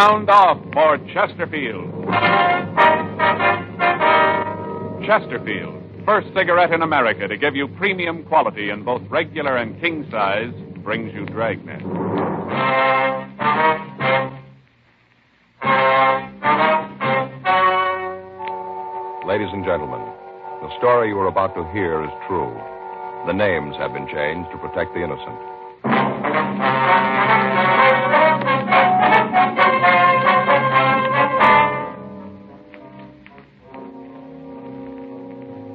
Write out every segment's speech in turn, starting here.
Sound off for Chesterfield. Chesterfield, first cigarette in America to give you premium quality in both regular and king size, brings you Dragnet. Ladies and gentlemen, the story you are about to hear is true. The names have been changed to protect the innocent.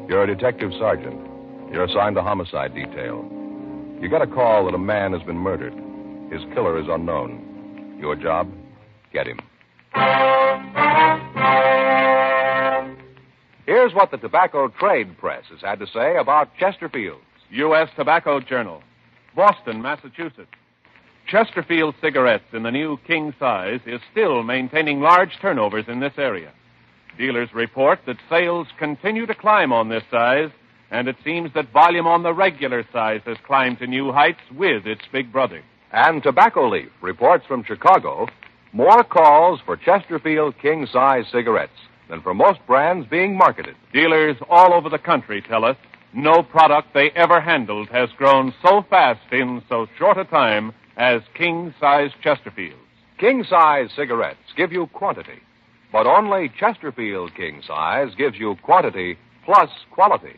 You're a detective sergeant. You're assigned to homicide detail. You get a call that a man has been murdered. His killer is unknown. Your job? Get him. Here's what the tobacco trade press has had to say about Chesterfield's. U.S. Tobacco Journal, Boston, Massachusetts. Chesterfield cigarettes in the new king size is still maintaining large turnovers in this area. Dealers report that sales continue to climb on this size, and it seems that volume on the regular size has climbed to new heights with its big brother. And Tobacco Leaf reports from Chicago more calls for Chesterfield king-size cigarettes than for most brands being marketed. Dealers all over the country tell us no product they ever handled has grown so fast in so short a time as king-size Chesterfields. King-size cigarettes give you quantity, but only Chesterfield king-size gives you quantity plus quality.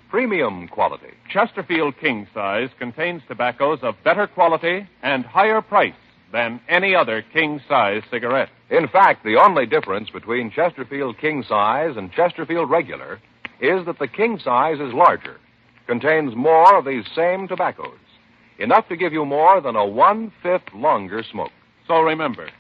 Premium quality. Chesterfield king size contains tobaccos of better quality and higher price than any other king size cigarette. In fact, the only difference between Chesterfield king size and Chesterfield regular is that the king size is larger, contains more of these same tobaccos, enough to give you more than a 1/5 longer smoke. So remember,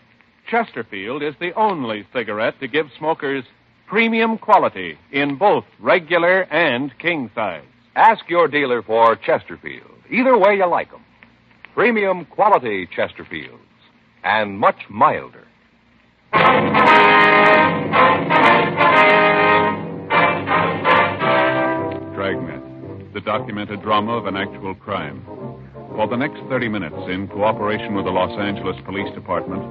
Chesterfield is the only cigarette to give smokers premium quality in both regular and king size. Ask your dealer for Chesterfield, either way you like them. Premium quality Chesterfields, and much milder. Dragnet, the documented drama of an actual crime. For the next 30 minutes, in cooperation with the Los Angeles Police Department,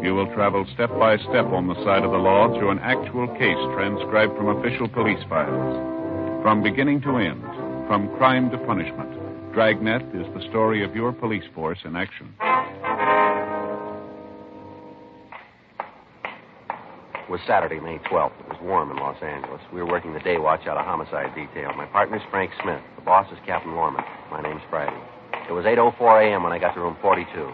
you will travel step by step on the side of the law through an actual case transcribed from official police files. From beginning to end, from crime to punishment, Dragnet is the story of your police force in action. It was Saturday, May 12th. It was warm in Los Angeles. We were working the day watch out of homicide detail. My partner's Frank Smith. The boss is Captain Lorman. My name's Friday. It was 8:04 a.m. when I got to room 42.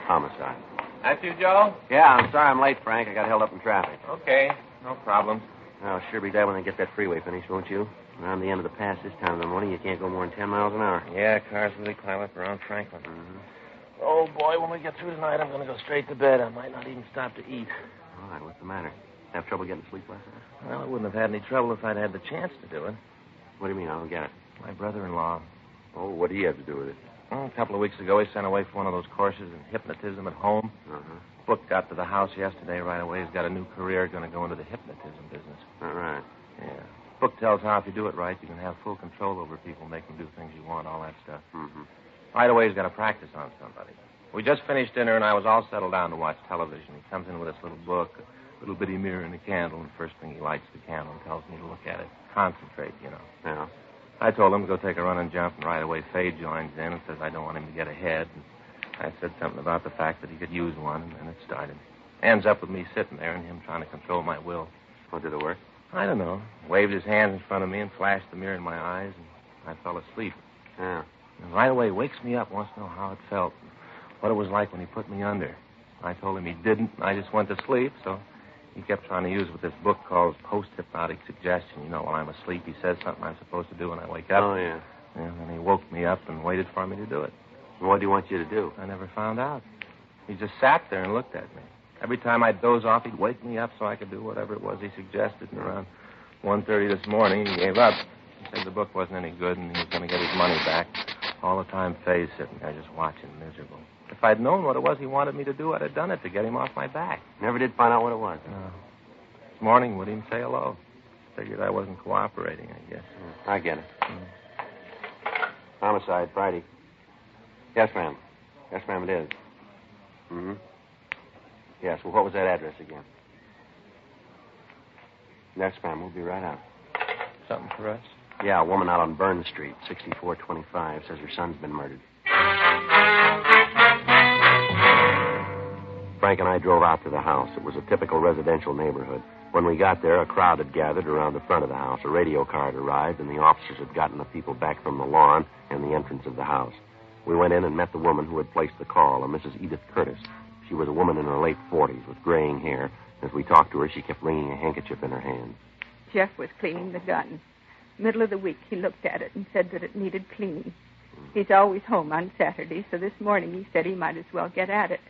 Homicide. That's you, Joe? Yeah, I'm sorry I'm late, Frank. I got held up in traffic. Okay, no problem. I'll sure be glad when they get that freeway finished, won't you? Around the end of the pass this time of the morning, you can't go more than 10 miles an hour. Yeah, cars really climb up around Franklin. Mm-hmm. Oh, boy, when we get through tonight, I'm going to go straight to bed. I might not even stop to eat. All right, what's the matter? Have trouble getting to sleep last night? Well, I wouldn't have had any trouble if I'd had the chance to do it. What do you mean? I don't get it. My brother-in-law. Oh, what do you have to do with it? Well, a couple of weeks ago, he sent away for one of those courses in hypnotism at home. Uh-huh. Book got to the house yesterday right away. He's got a new career, going to go into the hypnotism business. All right. Yeah. Book tells how if you do it right, you can have full control over people, make them do things you want, all that stuff. Mm-hmm. Right away, he's got to practice on somebody. We just finished dinner, and I was all settled down to watch television. He comes in with this little book, a little bitty mirror and a candle, and the first thing he lights the candle and tells me to look at it. Concentrate, you know. Yeah. I told him to go take a run and jump, and right away Faye joins in and says I don't want him to get ahead. And I said something about the fact that he could use one, and then it started. Ends up with me sitting there and him trying to control my will. Well, did it work? I don't know. Waved his hands in front of me and flashed the mirror in my eyes, and I fell asleep. Yeah. And right away wakes me up, wants to know how it felt, what it was like when he put me under. I told him he didn't, and I just went to sleep, so he kept trying to use what this book calls post-hypnotic suggestion. You know, while I'm asleep, he says something I'm supposed to do when I wake up. Oh, yeah. And then he woke me up and waited for me to do it. What do you want you to do? I never found out. He just sat there and looked at me. Every time I'd doze off, he'd wake me up so I could do whatever it was he suggested. And around 1:30 this morning, he gave up. He said the book wasn't any good and he was going to get his money back. All the time, Faye's sitting there just watching, miserable. If I'd known what it was he wanted me to do, I'd have done it to get him off my back. Never did find out what it was. No. This morning, wouldn't even say hello. Figured I wasn't cooperating, I guess. I get it. Homicide, Friday. Yes, ma'am. Yes, ma'am, it is. Mm-hmm. Yes, well, what was that address again? Yes, ma'am. We'll be right out. Something for us? Yeah, a woman out on Burn Street, 6425, says her son's been murdered. Frank and I drove out to the house. It was a typical residential neighborhood. When we got there, a crowd had gathered around the front of the house. A radio car had arrived, and the officers had gotten the people back from the lawn and the entrance of the house. We went in and met the woman who had placed the call, a Mrs. Edith Curtis. She was a woman in her late 40s with graying hair. As we talked to her, she kept wringing a handkerchief in her hand. Jeff was cleaning the gun. Middle of the week, he looked at it and said that it needed cleaning. He's always home on Saturday, so this morning he said he might as well get at it.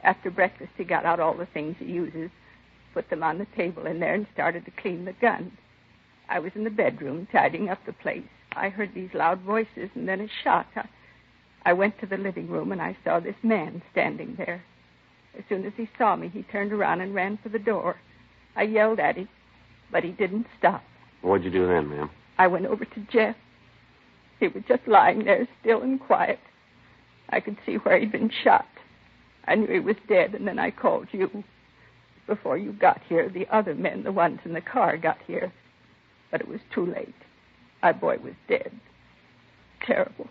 After breakfast, he got out all the things he uses, put them on the table in there, and started to clean the gun. I was in the bedroom tidying up the place. I heard these loud voices and then a shot. I went to the living room, and I saw this man standing there. As soon as he saw me, he turned around and ran for the door. I yelled at him, but he didn't stop. What'd you do then, ma'am? I went over to Jeff. He was just lying there, still and quiet. I could see where he'd been shot. I knew he was dead, and then I called you. Before you got here, the other men, the ones in the car, got here. But it was too late. My boy was dead. Terrible.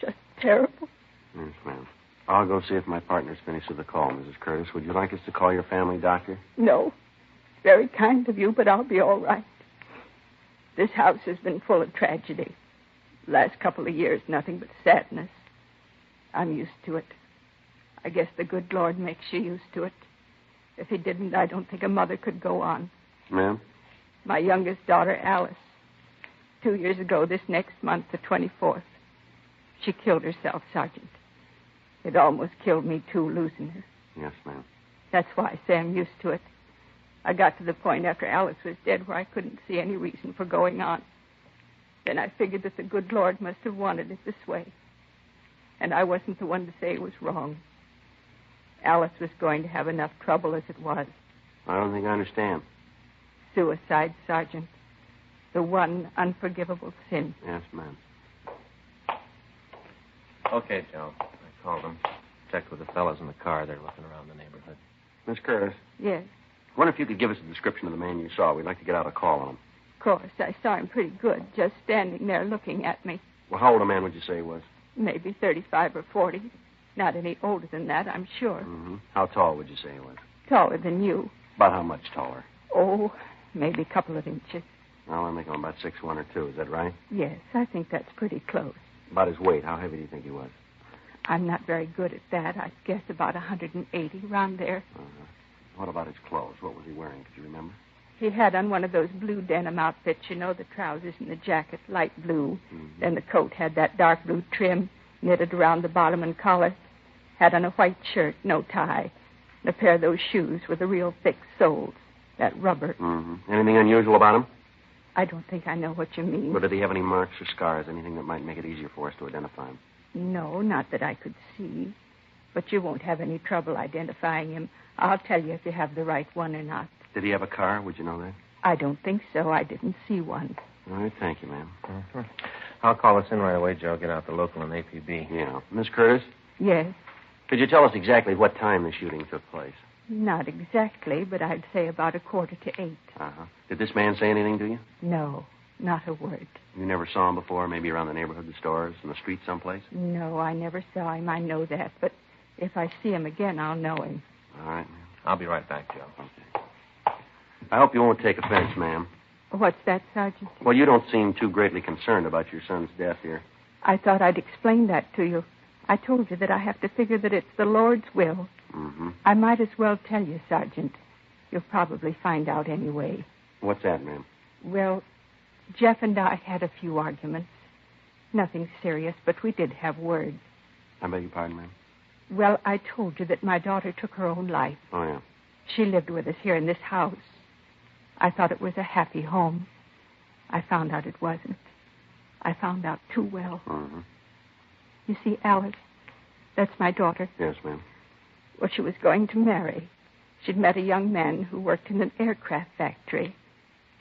Just terrible. Yes, ma'am. I'll go see if my partner's finished with the call, Mrs. Curtis. Would you like us to call your family doctor? No. Very kind of you, but I'll be all right. This house has been full of tragedy. The last couple of years, nothing but sadness. I'm used to it. I guess the good Lord makes you used to it. If he didn't, I don't think a mother could go on. Ma'am? My youngest daughter, Alice. 2 years ago, this next month, the 24th, she killed herself, Sergeant. It almost killed me, too, losing her. Yes, ma'am. That's why I say I'm used to it. I got to the point after Alice was dead where I couldn't see any reason for going on. Then I figured that the good Lord must have wanted it this way. And I wasn't the one to say it was wrong. Alice was going to have enough trouble as it was. I don't think I understand. Suicide, Sergeant. The one unforgivable sin. Yes, ma'am. Okay, Joe. I called them. Checked with the fellas in the car. They're looking around the neighborhood. Miss Curtis, Yes, I wonder if you could give us a description of the man you saw. We'd like to get out a call on him. of course. I saw him pretty good, just standing there looking at me. Well, how old a man would you say he was? Maybe 35 or 40. Not any older than that, I'm sure. Mm-hmm. How tall would you say he was? Taller than you. About how much taller? Oh, maybe a couple of inches. Well, I think I'm about 6'1" or 2. Is that right? Yes, I think that's pretty close. About his weight. How heavy do you think he was? I'm not very good at that. I guess about 180, around there. Uh-huh. What about his clothes? What was he wearing? Could you remember? He had on one of those blue denim outfits, you know, the trousers and the jacket, light blue. Mm-hmm. Then the coat had that dark blue trim knitted around the bottom and collar. Had on a white shirt, no tie. And a pair of those shoes with the real thick soles, that rubber. Mm-hmm. Anything unusual about him? I don't think I know what you mean. Or did he have any marks or scars? Anything that might make it easier for us to identify him? No, not that I could see. But you won't have any trouble identifying him. I'll tell you if you have the right one or not. Did he have a car? Would you know that? I don't think so. I didn't see one. All right, thank you, ma'am. Mm-hmm. I'll call us in right away, Joe. Get out the local and APB. Yeah. Miss Curtis, Yes, could you tell us exactly what time the shooting took place? not exactly, but I'd say about 7:45. Uh-huh. Did this man say anything to you? No, not a word. You never saw him before, maybe around the neighborhood, the stores, in the street someplace? No, I never saw him. I know that. But if I see him again, I'll know him. All right, ma'am. I'll be right back, Joe. Okay. I hope you won't take offense, ma'am. What's that, Sergeant? Well, you don't seem too greatly concerned about your son's death here. I thought I'd explain that to you. I told you that I have to figure that it's the Lord's will. Mm-hmm. I might as well tell you, Sergeant. You'll probably find out anyway. What's that, ma'am? Well, Jeff and I had a few arguments. Nothing serious, but we did have words. I beg your pardon, ma'am? Well, I told you that my daughter took her own life. Oh, yeah. She lived with us here in this house. I thought it was a happy home. I found out it wasn't. I found out too well. Mm-hmm. You see, Alice, that's my daughter. Yes, ma'am. Well, she was going to marry. She'd met a young man who worked in an aircraft factory.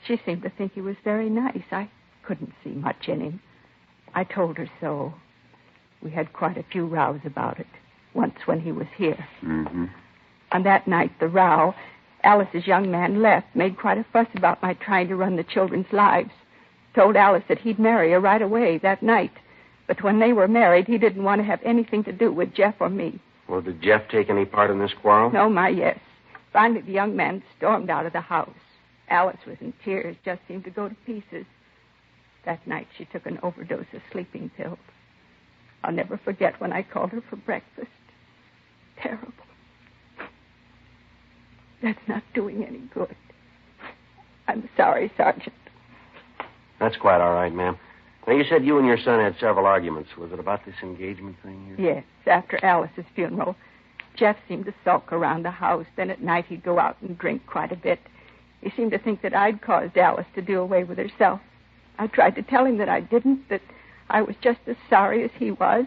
She seemed to think he was very nice. I couldn't see much in him. I told her so. We had quite a few rows about it, once when he was here. Mm-hmm. On that night, the row, Alice's young man left, made quite a fuss about my trying to run the children's lives. Told Alice that he'd marry her right away that night. But when they were married, he didn't want to have anything to do with Jeff or me. Well, did Jeff take any part in this quarrel? No, my yes. Finally, the young man stormed out of the house. Alice was in tears, just seemed to go to pieces. That night, she took an overdose of sleeping pills. I'll never forget when I called her for breakfast. Terrible. That's not doing any good. I'm sorry, Sergeant. That's quite all right, ma'am. Now, you said you and your son had several arguments. Was it about this engagement thing? Yes, after Alice's funeral. Jeff seemed to sulk around the house. Then at night he'd go out and drink quite a bit. He seemed to think that I'd caused Alice to do away with herself. I tried to tell him that I didn't, that I was just as sorry as he was.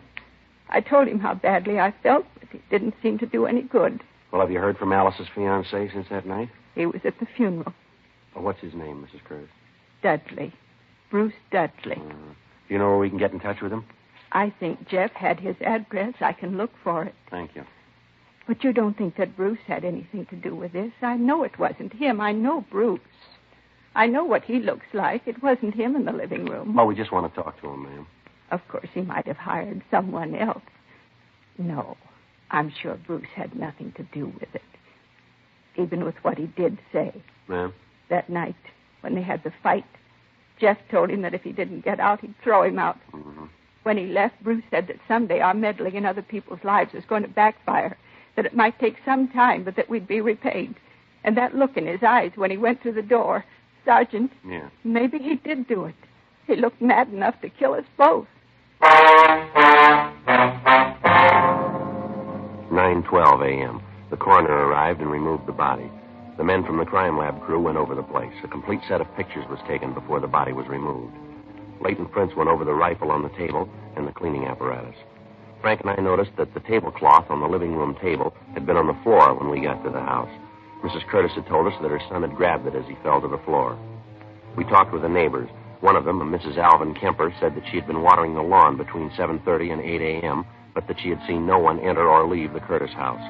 I told him how badly I felt, but it didn't seem to do any good. Well, have you heard from Alice's fiancé since that night? He was at the funeral. Well, what's his name, Mrs. Curtis? Dudley. Bruce Dudley. Do you know where we can get in touch with him? I think Jeff had his address. I can look for it. Thank you. But you don't think that Bruce had anything to do with this? I know it wasn't him. I know Bruce. I know what he looks like. It wasn't him in the living room. Well, we just want to talk to him, ma'am. Of course, he might have hired someone else. No, I'm sure Bruce had nothing to do with it. Even with what he did say. Ma'am? That night, when they had the fight, Jeff told him that if he didn't get out, he'd throw him out. Mm-hmm. When he left, Bruce said that someday our meddling in other people's lives was going to backfire, that it might take some time, but that we'd be repaid. And that look in his eyes when he went through the door, Sergeant, Yeah. Maybe he did do it. He looked mad enough to kill us both. 9:12 a.m. The coroner arrived and removed the body. The men from the crime lab crew went over the place. A complete set of pictures was taken before the body was removed. Leighton Prince went over the rifle on the table and the cleaning apparatus. Frank and I noticed that the tablecloth on the living room table had been on the floor when we got to the house. Mrs. Curtis had told us that her son had grabbed it as he fell to the floor. We talked with the neighbors. One of them, a Mrs. Alvin Kemper, said that she had been watering the lawn between 7:30 and 8 a.m., but that she had seen no one enter or leave the Curtis house.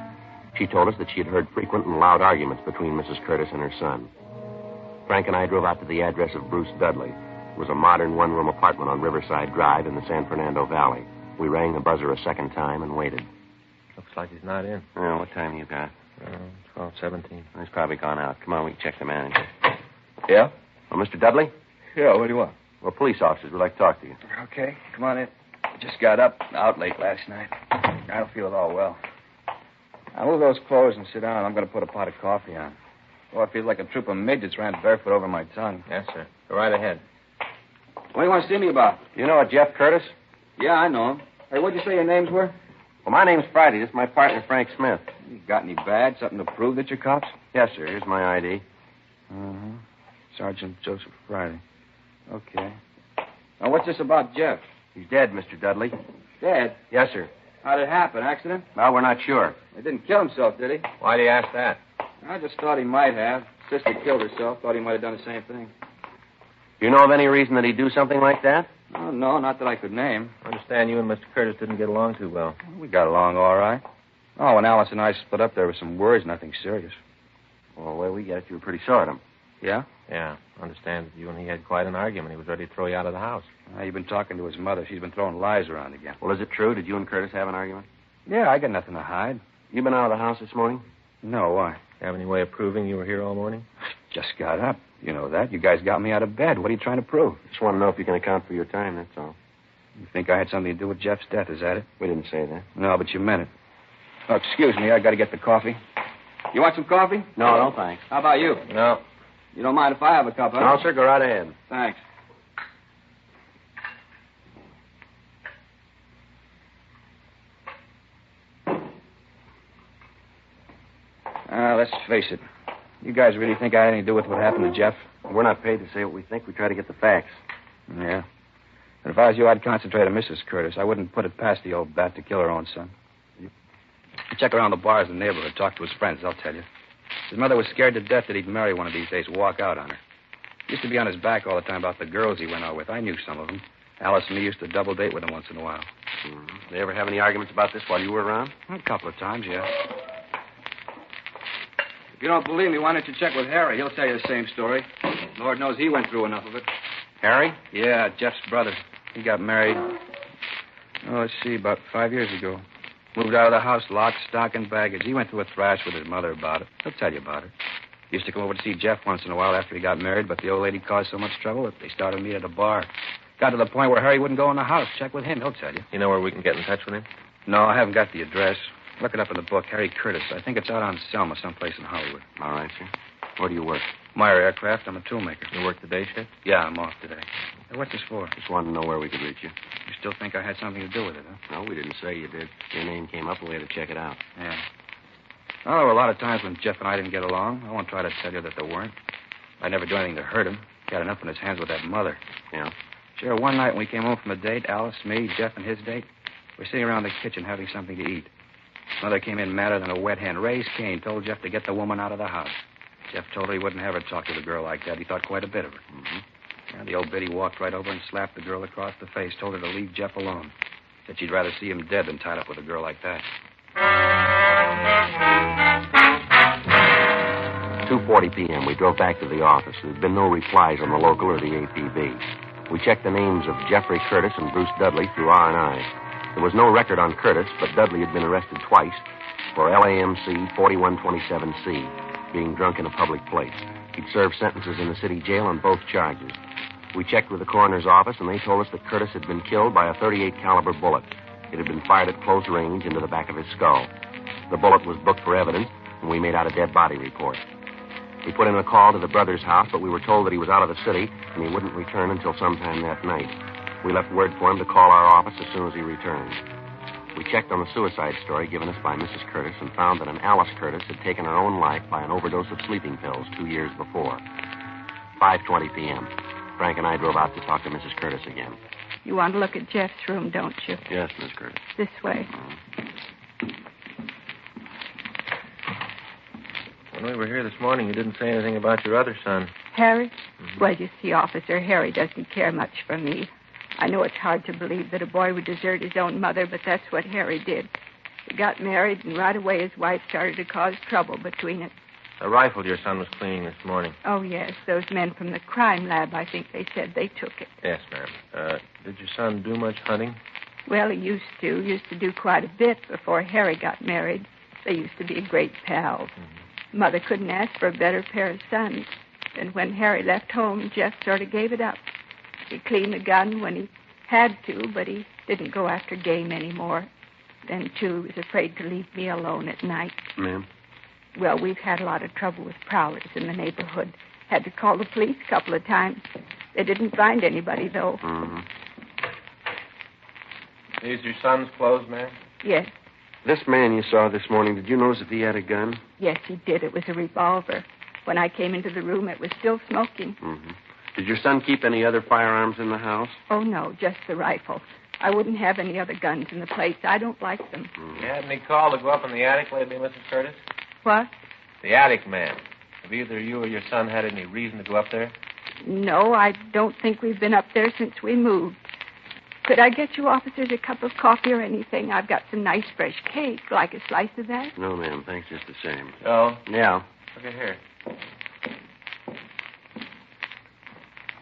She told us that she had heard frequent and loud arguments between Mrs. Curtis and her son. Frank and I drove out to the address of Bruce Dudley. It was a modern one-room apartment on Riverside Drive in the San Fernando Valley. We rang the buzzer a second time and waited. Looks like he's not in. Oh, what time you got? 12:17. He's probably gone out. Come on, we can check the manager. Yeah? Oh, Mr. Dudley? Yeah, what do you want? Well, police officers would like to talk to you. Okay, come on in. Just got up, out late last night. I don't feel at all well. I'll move those clothes and sit down. I'm going to put a pot of coffee on. Oh, I feel like a troop of midgets ran barefoot over my tongue. Yes, sir. Go right ahead. What do you want to see me about? You know a Jeff Curtis? Yeah, I know him. Hey, what'd you say your names were? Well, my name's Friday. This is my partner, Frank Smith. You got any badge? Something to prove that you're cops? Yes, sir. Here's my ID. Uh-huh. Sergeant Joseph Friday. Okay. Now, what's this about Jeff? He's dead, Mr. Dudley. Dead? Yes, sir. How'd it happen? Accident? Well, we're not sure. He didn't kill himself, did he? Why do you ask that? I just thought he might have. Sister killed herself. Thought he might have done the same thing. Do you know of any reason that he'd do something like that? Oh, no, not that I could name. I understand you and Mr. Curtis didn't get along too well. We got along all right. Oh, when Alice and I split up, there were some words, nothing serious. Well, the way we get it, you were pretty sore at him. Yeah? Yeah, I understand that you and he had quite an argument. He was ready to throw you out of the house. You've been talking to his mother. She's been throwing lies around again. Well, is it true? Did you and Curtis have an argument? Yeah, I got nothing to hide. You been out of the house this morning? No, why? You have any way of proving you were here all morning? Just got up. You know that. You guys got me out of bed. What are you trying to prove? Just want to know if you can account for your time, that's all. You think I had something to do with Jeff's death, is that it? We didn't say that. No, but you meant it. Oh, excuse me. I got to get the coffee. You want some coffee? No, thanks. How about you? No. You don't mind if I have a cup, huh? No, sir, go right ahead. Thanks. Let's face it. You guys really think I had anything to do with what happened to Jeff? We're not paid to say what we think. We try to get the facts. Yeah. But if I was you, I'd concentrate on Mrs. Curtis. I wouldn't put it past the old bat to kill her own son. Check around the bars in the neighborhood. Talk to his friends, I'll tell you. His mother was scared to death that he'd marry one of these days and walk out on her. He used to be on his back all the time about the girls he went out with. I knew some of them. Alice and me used to double date with him once in a while. They ever have any arguments about this while you were around? A couple of times, yeah. If you don't believe me, why don't you check with Harry? He'll tell you the same story. Lord knows he went through enough of it. Harry? Yeah, Jeff's brother. He got married, let's see, about 5 years ago. Moved out of the house, lock, stock, and baggage. He went through a thrash with his mother about it. He'll tell you about it. Used to come over to see Jeff once in a while after he got married, but the old lady caused so much trouble that they started to meet at a bar. Got to the point where Harry wouldn't go in the house. Check with him. He'll tell you. You know where we can get in touch with him? No, I haven't got the address. Look it up in the book. Harry Curtis. I think it's out on Selma, someplace in Hollywood. All right, sir. Where do you work? Meyer Aircraft. I'm a toolmaker. You work the day shift? Yeah, I'm off today. Hey, what's this for? Just wanted to know where we could reach you. You still think I had something to do with it, huh? No, we didn't say you did. Your name came up and we had to check it out. Yeah. Well, there were a lot of times when Jeff and I didn't get along. I won't try to tell you that there weren't. I'd never do anything to hurt him. He had enough on his hands with that mother. Yeah? Sure, one night when we came home from a date, Alice, me, Jeff, and his date, we're sitting around the kitchen having something to eat. Mother came in madder than a wet hen. Raised Cain, told Jeff to get the woman out of the house. Jeff told her he wouldn't have her talk to the girl like that. He thought quite a bit of her. Mm-hmm. Yeah, the old biddy walked right over and slapped the girl across the face, told her to leave Jeff alone. Said she'd rather see him dead than tied up with a girl like that. 2:40 p.m. We drove back to the office. There had been no replies on the local or the APB. We checked the names of Jeffrey Curtis and Bruce Dudley through R&I. There was no record on Curtis, but Dudley had been arrested twice for LAMC 4127C, being drunk in a public place. He'd served sentences in the city jail on both charges. We checked with the coroner's office, and they told us that Curtis had been killed by a .38 caliber bullet. It had been fired at close range into the back of his skull. The bullet was booked for evidence, and we made out a dead body report. We put in a call to the brother's house, but we were told that he was out of the city, and he wouldn't return until sometime that night. We left word for him to call our office as soon as he returned. We checked on the suicide story given us by Mrs. Curtis and found that an Alice Curtis had taken her own life by an overdose of sleeping pills 2 years before. 5:20 p.m. Frank and I drove out to talk to Mrs. Curtis again. You want to look at Jeff's room, don't you? Yes, Miss Curtis. This way. When we were here this morning, you didn't say anything about your other son. Harry? Mm-hmm. Well, you see, Officer, Harry doesn't care much for me. I know it's hard to believe that a boy would desert his own mother, but that's what Harry did. He got married, and right away his wife started to cause trouble between us. A rifle your son was cleaning this morning. Oh, yes. Those men from the crime lab, I think they said they took it. Yes, ma'am. Did your son do much hunting? Well, he used to do quite a bit before Harry got married. They used to be great pals. Mm-hmm. Mother couldn't ask for a better pair of sons. And when Harry left home, Jeff sort of gave it up. He cleaned the gun when he had to, but he didn't go after game anymore. Then, too, he was afraid to leave me alone at night. Ma'am? Well, we've had a lot of trouble with prowlers in the neighborhood. Had to call the police a couple of times. They didn't find anybody, though. Mm-hmm. These your son's clothes, ma'am? Yes. This man you saw this morning, did you notice if he had a gun? Yes, he did. It was a revolver. When I came into the room, it was still smoking. Mm-hmm. Did your son keep any other firearms in the house? Oh, no, just the rifle. I wouldn't have any other guns in the place. I don't like them. Mm-hmm. You had any call to go up in the attic lately, Mrs. Curtis? What? The attic, ma'am. Have either you or your son had any reason to go up there? No, I don't think we've been up there since we moved. Could I get you officers a cup of coffee or anything? I've got some nice fresh cake. Like a slice of that? No, ma'am. Thanks just the same. Oh? Yeah. Look at here.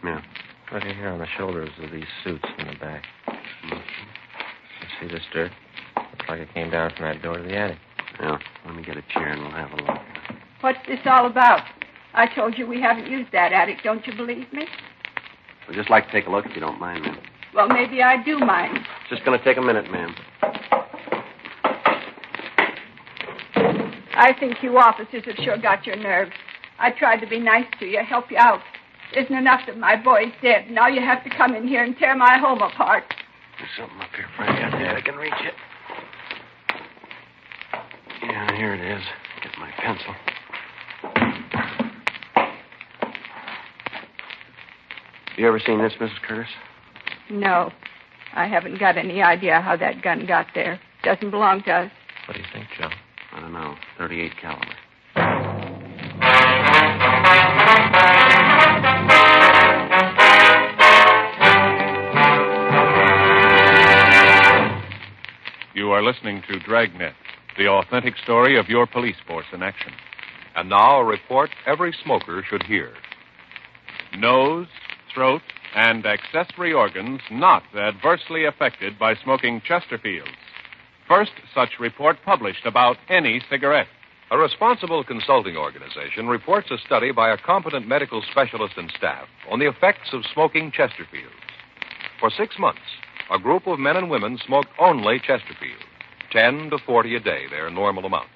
Yeah. Look at here on the shoulders of these suits in the back. Mm-hmm. You see this dirt? Looks like it came down from that door to the attic. Yeah. Let me get a chair and we'll have a look. What's this all about? I told you we haven't used that attic. Don't you believe me? We'd just like to take a look if you don't mind, ma'am. Well, maybe I do mind. It's just going to take a minute, ma'am. I think you officers have sure got your nerve. I tried to be nice to you, help you out. Isn't enough that my boy's dead. Now you have to come in here and tear my home apart. There's something up here, Frank. I think I can reach it. Yeah, here it is. Get my pencil. You ever seen this, Mrs. Curtis? No. I haven't got any idea how that gun got there. Doesn't belong to us. What do you think, Joe? I don't know. .38 caliber. You are listening to Dragnet, the authentic story of your police force in action. And now a report every smoker should hear. Nose, throat, and accessory organs not adversely affected by smoking Chesterfields. First such report published about any cigarette. A responsible consulting organization reports a study by a competent medical specialist and staff on the effects of smoking Chesterfields. For 6 months, a group of men and women smoked only Chesterfields, 10 to 40 a day, their normal amount.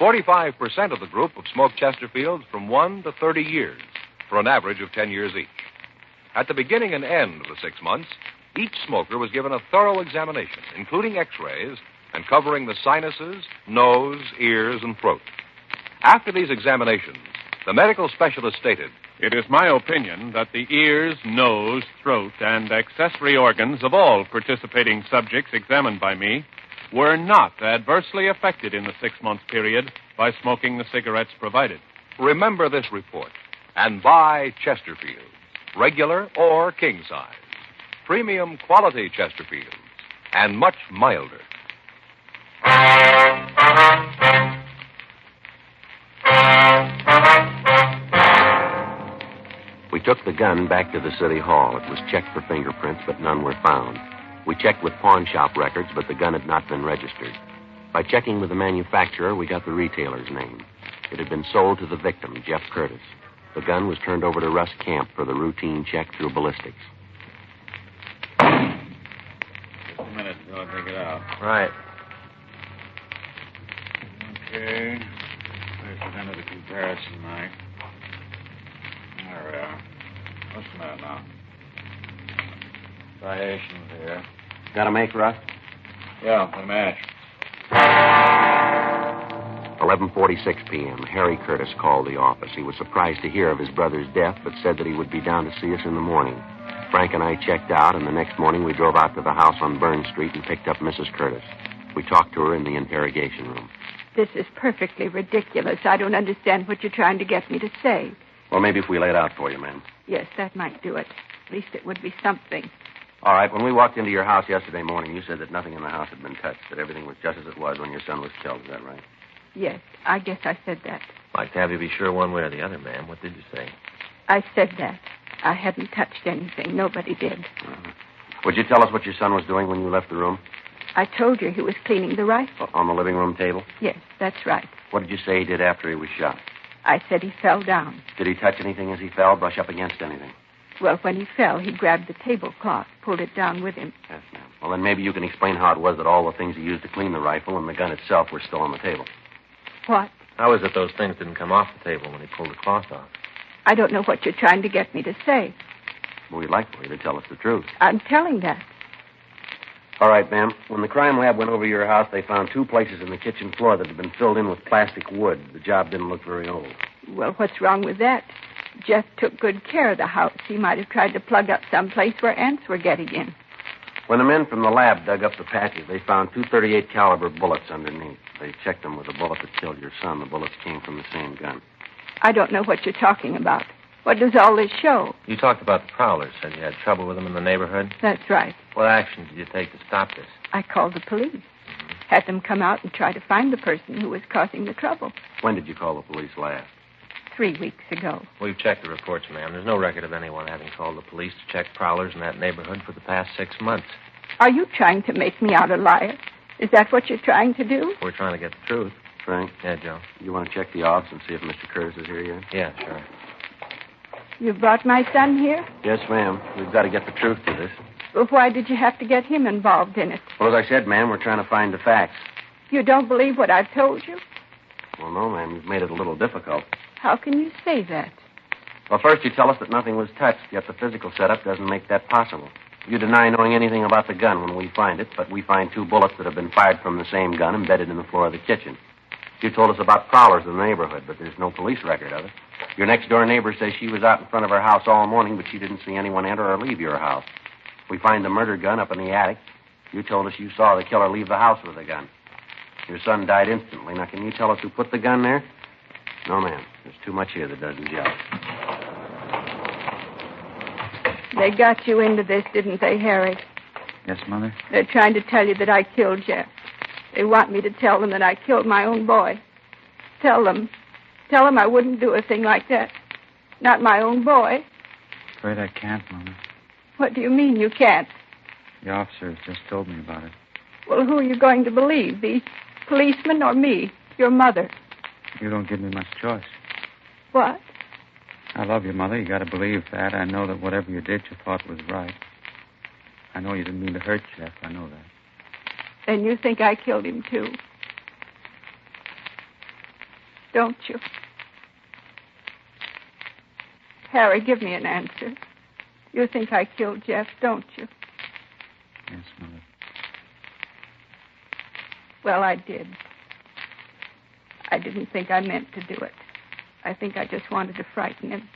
45% of the group have smoked Chesterfields from 1 to 30 years, for an average of 10 years each. At the beginning and end of the 6 months, each smoker was given a thorough examination, including x-rays and covering the sinuses, nose, ears, and throat. After these examinations, the medical specialist stated, It is my opinion that the ears, nose, throat, and accessory organs of all participating subjects examined by me were not adversely affected in the 6-month period by smoking the cigarettes provided. remember this report and buy Chesterfields, regular or king size. Premium quality Chesterfields, and much milder. We took the gun back to the city hall. It was checked for fingerprints, but none were found. We checked with pawn shop records, but the gun had not been registered. By checking with the manufacturer, we got the retailer's name. It had been sold to the victim, Jeff Curtis. The gun was turned over to Russ Camp for the routine check through ballistics. Just a minute until I take it out. Right. Okay. Place it under the comparison knife. There we are. What's the matter now? Striations here. Got a make, Russ? Yeah, the match. 11:46 p.m. Harry Curtis called the office. He was surprised to hear of his brother's death, but said that he would be down to see us in the morning. Frank and I checked out, and the next morning we drove out to the house on Burn Street and picked up Mrs. Curtis. We talked to her in the interrogation room. This is perfectly ridiculous. I don't understand what you're trying to get me to say. Well, maybe if we lay it out for you, ma'am. Yes, that might do it. At least it would be something. All right, when we walked into your house yesterday morning, you said that nothing in the house had been touched, that everything was just as it was when your son was killed. Is that right? Yes, I guess I said that. Like to have you be sure one way or the other, ma'am. What did you say? I said that. I hadn't touched anything. Nobody did. Uh-huh. Would you tell us what your son was doing when you left the room? I told you he was cleaning the rifle. On the living room table? Yes, that's right. What did you say he did after he was shot? I said he fell down. Did he touch anything as he fell, brush up against anything? Well, when he fell, he grabbed the tablecloth, pulled it down with him. Yes, ma'am. Well, then maybe you can explain how it was that all the things he used to clean the rifle and the gun itself were still on the table. What? How is it those things didn't come off the table when he pulled the cloth off? I don't know what you're trying to get me to say. Well, we'd like for you to tell us the truth. I'm telling that. All right, ma'am. When the crime lab went over to your house, they found 2 places in the kitchen floor that had been filled in with plastic wood. The job didn't look very old. Well, what's wrong with that? Jeff took good care of the house. He might have tried to plug up some place where ants were getting in. When the men from the lab dug up the patches, they found 2 .38 caliber bullets underneath. They checked them with the bullet that killed your son. The bullets came from the same gun. I don't know what you're talking about. What does all this show? You talked about the prowlers. Said you had trouble with them in the neighborhood. That's right. What action did you take to stop this? I called the police. Had them come out and try to find the person who was causing the trouble. When did you call the police last? 3 weeks ago. We've checked the reports, ma'am. There's no record of anyone having called the police to check prowlers in that neighborhood for the past 6 months. Are you trying to make me out a liar? Is that what you're trying to do? We're trying to get the truth. Frank? Yeah, Joe? You want to check the office and see if Mr. Curtis is here yet? Yeah, sure. You brought my son here? Yes, ma'am. We've got to get the truth to this. Well, why did you have to get him involved in it? Well, as I said, ma'am, we're trying to find the facts. You don't believe what I've told you? Well, no, ma'am. You've made it a little difficult. How can you say that? Well, first you tell us that nothing was touched, yet the physical setup doesn't make that possible. You deny knowing anything about the gun when we find it, but we find 2 bullets that have been fired from the same gun embedded in the floor of the kitchen. You told us about prowlers in the neighborhood, but there's no police record of it. Your next-door neighbor says she was out in front of her house all morning, but she didn't see anyone enter or leave your house. We find the murder gun up in the attic. You told us you saw the killer leave the house with the gun. Your son died instantly. Now, can you tell us who put the gun there? No, ma'am. There's too much here that doesn't gel. They got you into this, didn't they, Harry? Yes, Mother? They're trying to tell you that I killed Jeff. They want me to tell them that I killed my own boy. Tell them. Tell him I wouldn't do a thing like that. Not my own boy. Afraid I can't, Mama. What do you mean you can't? The officers just told me about it. Well, who are you going to believe? These policemen or me, your mother? You don't give me much choice. What? I love you, Mother. You got to believe that. I know that whatever you did, you thought was right. I know you didn't mean to hurt Jeff. I know that. Then you think I killed him, too. Don't you? Harry, give me an answer. You think I killed Jeff, don't you? Yes, Mother. Well, I did. I didn't think I meant to do it. I think I just wanted to frighten him.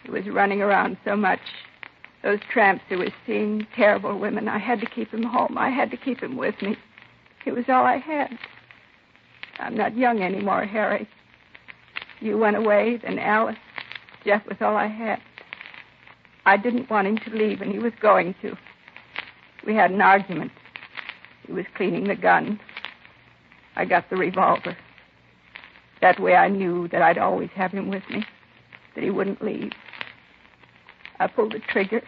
He was running around so much. Those tramps he was seeing, terrible women. I had to keep him home. I had to keep him with me. He was all I had. I'm not young anymore, Harry. You went away, then Alice. Jeff was all I had. I didn't want him to leave, and he was going to. We had an argument. He was cleaning the gun. I got the revolver. That way I knew that I'd always have him with me, that he wouldn't leave. I pulled the trigger.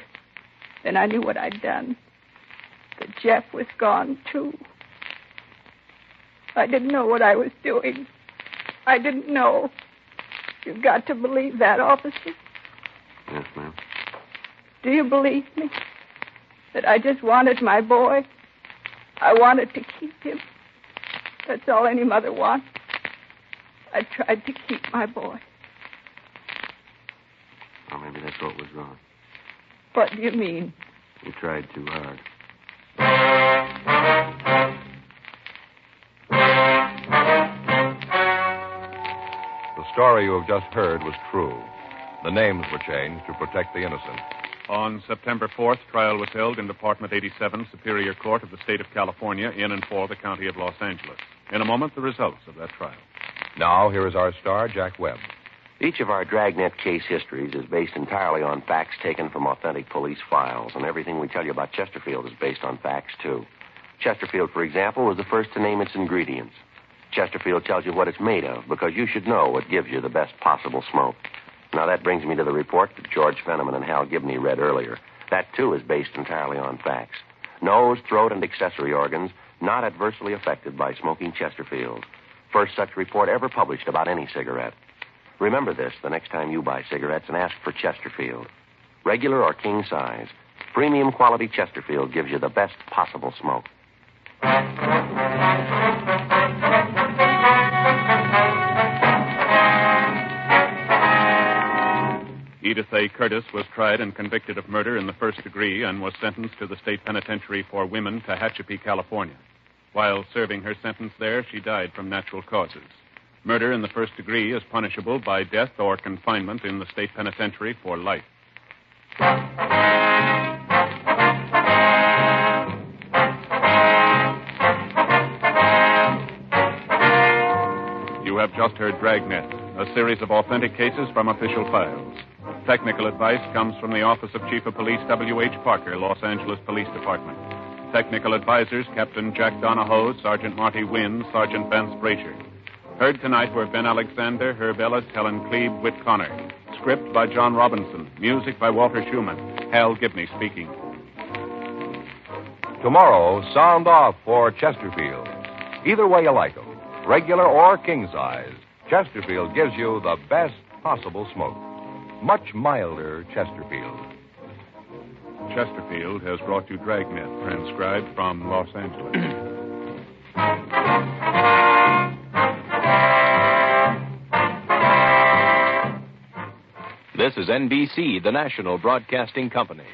Then I knew what I'd done. That Jeff was gone, too. I didn't know what I was doing. I didn't know. You've got to believe that, officer. Yes, ma'am. Do you believe me? That I just wanted my boy? I wanted to keep him. That's all any mother wants. I tried to keep my boy. Or maybe that's what was wrong. What do you mean? You tried too hard. The story you have just heard was true. The names were changed to protect the innocent. On September 4th, trial was held in Department 87, Superior Court of the State of California, in and for the County of Los Angeles. In a moment, the results of that trial. Now, here is our star, Jack Webb. Each of our Dragnet case histories is based entirely on facts taken from authentic police files, and everything we tell you about Chesterfield is based on facts, too. Chesterfield, for example, was the first to name its ingredients. Chesterfield tells you what it's made of, because you should know what gives you the best possible smoke. Now, that brings me to the report that George Fenneman and Hal Gibney read earlier. That, too, is based entirely on facts. Nose, throat, and accessory organs not adversely affected by smoking Chesterfield. First such report ever published about any cigarette. Remember this the next time you buy cigarettes and ask for Chesterfield. Regular or king size, premium quality Chesterfield gives you the best possible smoke. Edith A. Curtis was tried and convicted of murder in the first degree and was sentenced to the state penitentiary for women, Tehachapi, California. While serving her sentence there, she died from natural causes. Murder in the first degree is punishable by death or confinement in the state penitentiary for life. You have just heard Dragnet, a series of authentic cases from official files. Technical advice comes from the Office of Chief of Police W.H. Parker, Los Angeles Police Department. Technical advisors, Captain Jack Donahoe, Sergeant Marty Wynn, Sergeant Vance Frazier. Heard tonight were Ben Alexander, Herb Ellis, Helen Klebe, Whit Connor. Script by John Robinson. Music by Walter Schumann. Hal Gibney speaking. Tomorrow, sound off for Chesterfield. Either way you like them, regular or king size, Chesterfield gives you the best possible smoke. Much milder Chesterfield. Chesterfield has brought you Dragnet, transcribed from Los Angeles. This is NBC, the national broadcasting company.